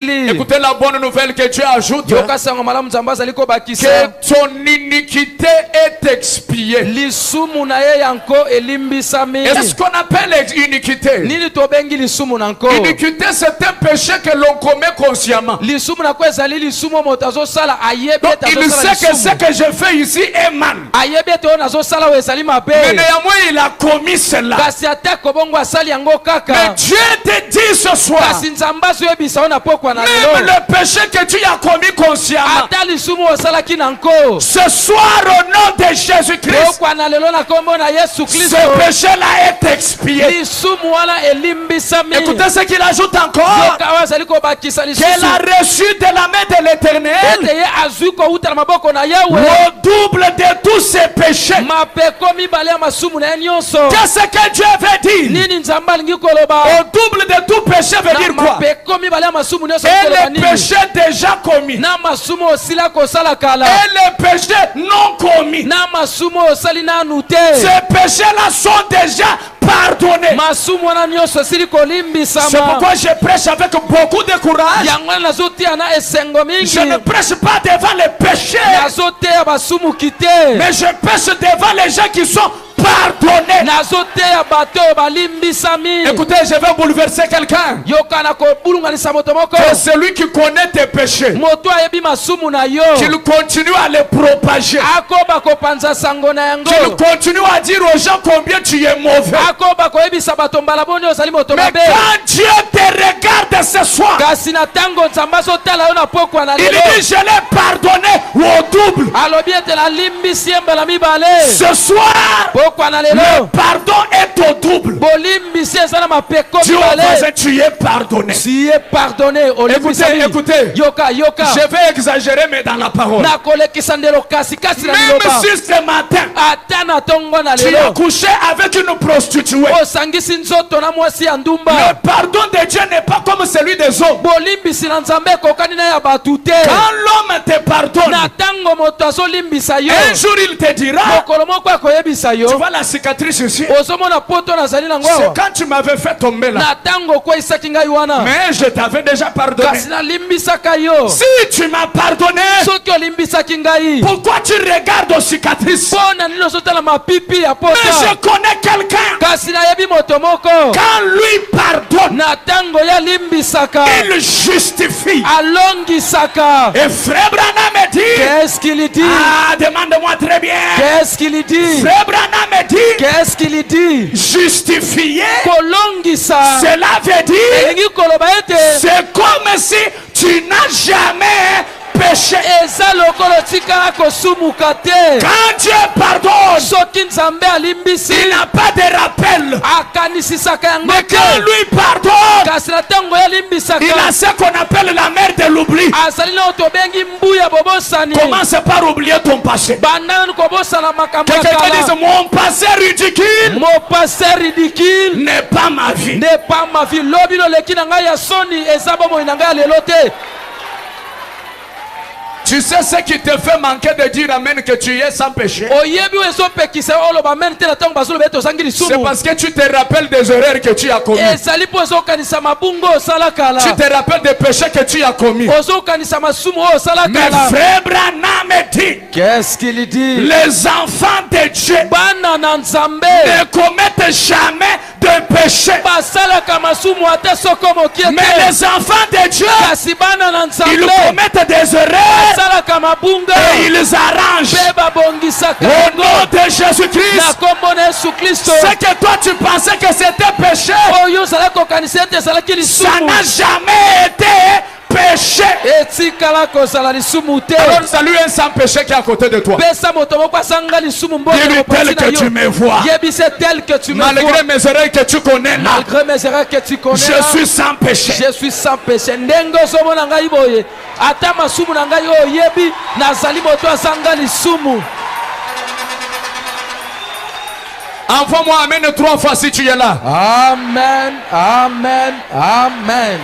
Écoutez la bonne nouvelle que Dieu ajoute. Que ton iniquité est expiée. Et ce qu'on appelle iniquité. Iniquité, c'est un péché que l'on commet consciemment. Donc, il sait que ce que je fais ici est mal. Mais néanmoins, il a commis cela. Mais Dieu te dit ce soir, même le péché que tu as commis consciemment, ce soir au nom de Jésus-Christ, ce péché-là est expié. Écoutez ce qu'il ajoute encore, qu'elle a reçu de la main de l'Éternel le double de tous ses péchés. Qu'est-ce que Dieu veut dire? Au double de tout péché veut dire quoi? Et les péchés déjà commis, et les péchés non commis, ces péchés-là sont déjà pardonnés. C'est pourquoi je prêche avec beaucoup de courage. Je ne prêche pas devant les péchés, mais je prêche devant les gens qui sont pardonné. Écoutez, je vais bouleverser quelqu'un. C'est celui qui connaît tes péchés, qu'il continue à les propager, qu'il continue à dire aux gens combien tu es mauvais. Mais quand Dieu te regarde ce soir, il dit je l'ai pardonné au double. Ce soir, le pardon est au double. Dieu voisin, tu es pardonné. Écoutez, je vais exagérer mais dans la parole. Même si ce matin tu as couché avec une prostituée, le pardon de Dieu n'est pas comme celui des hommes. Quand l'homme te pardonne, un jour il te dira, tu vois la cicatrice ici, c'est quand tu m'avais fait tomber là, mais je t'avais déjà pardonné. Si tu m'as pardonné, pourquoi tu regardes aux cicatrices? Mais je connais quelqu'un, quand lui pardonne, il justifie. Et Frère Branham me dit, qu'est-ce qu'il dit? Ah, demande-moi très bien. Qu'est-ce qu'il dit? Frère Branham me dit, qu'est-ce qu'il dit? Justifier, cela veut dire, c'est comme si tu n'as jamais péché. Quand Dieu pardonne, il n'a pas de rappel. Mais quand lui pardonne, il a ce qu'on appelle la mer de l'oubli. Commence par oublier ton passé. Quelqu'un dit mon passé ridicule n'est pas ma vie. Tu sais ce qui te fait manquer de dire amen que tu es sans péché? C'est parce que tu te rappelles des erreurs que tu as commis. Tu te rappelles des péchés que tu as commis. Mais Frère Branham me dit, qu'est-ce qu'il dit? Les enfants de Dieu ne commettent jamais de péché. Mais les enfants de Dieu, ils commettent des erreurs et ils arrangent. Au nom de Jésus-Christ, ce que toi tu pensais que c'était péché, ça n'a jamais été péché. Alors salut un sans péché qui est à côté de toi. Dis-lui tel que tu me vois, malgré mes erreurs que tu connais là, je suis sans péché. Je suis sans péché. Envoie-moi amen 3 fois si tu es là. Amen, amen, amen.